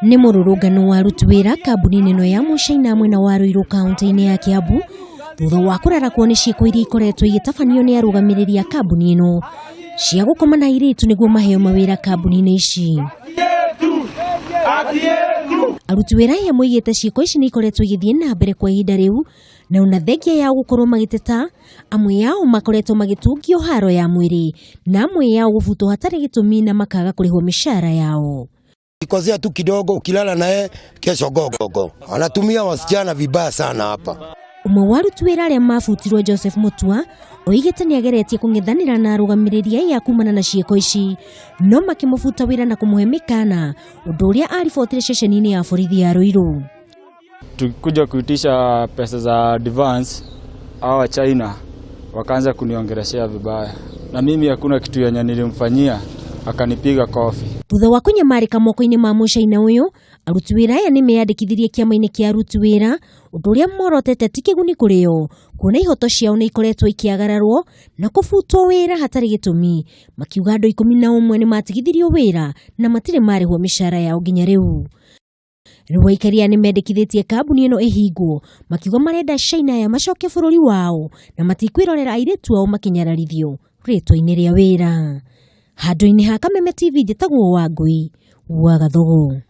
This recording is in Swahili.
Nĩ mũrũrũngano wa aruti wĩra kambuni ĩno ya Mucaina mwena wa Ruiru kaunti-inĩ ya Kiambu thutha wa kũrarakwo nĩ ciĩko iria ikoretwo igĩtabanio nĩ arũgamĩrĩri a kambuni ĩno cia gũkoma na airitu nĩguo maheo mawĩra kambuni-inĩ ici. Aruti wĩra aya moigĩte ciĩko ici nĩ ikoretwo igĩthiĩ na mbere kwa ihinda rĩu na ona thengia ya gũkorwo magĩteta, amwe yao makoretwo magĩtungio haro ya mwĩrĩ na amwe yao gũbutwo hatarĩ gĩtũmi na makaga kũrĩhwo mĩcara yao. Kikosea tu kidogo ukilala naye kesho gogo. Anatumia wasichana vibaya sana hapa. Umwe wa aruti wĩra arĩa mabutirwo Joseph Mutua oigĩte nĩ ageretie kũng'ethanĩra na arũgamĩrĩri aya kumana na ciĩko ici no makĩmũbuta wĩra na kũmũhe mĩkana, ũndũ ũrĩa aribotire ceceni-inĩ ya borithi ya Ruiru. Tukuja kuitisha pesa za advance hawa China wakaanza kuniongeleshea vibaya na mimi hakuna kitu yenye nilimfanyia, akanipiga kofi. Thutha wa kũnyamarĩka moko-inĩ ma Mucaina ũyũ, aruti wĩra aya nĩ meyandĩkithirie kĩama-inĩ kĩa aruti wĩra, ũndũ ũrĩa morotete ti kĩguni kũrĩ o, kuona ihoto ciao nĩ ikoretwo ikiagararwo na kũbutwo wĩra hatarĩ gĩtũmi, makiuga andũ 11 nĩ matigithirio wĩra na matirĩ marĩhwo mĩcara yao nginya rĩu. Rĩu aikaria nĩ mendekithĩtie kambuni ĩno ĩhingwo, makiuga marenda China ya macoke bũrũri wao na matikwĩrorera airitu ao makinyararithio rĩtwa-inĩ rĩa wĩra. Handũ-inĩ ha Kameme TV njĩtagwo Wangui wa Gathugu.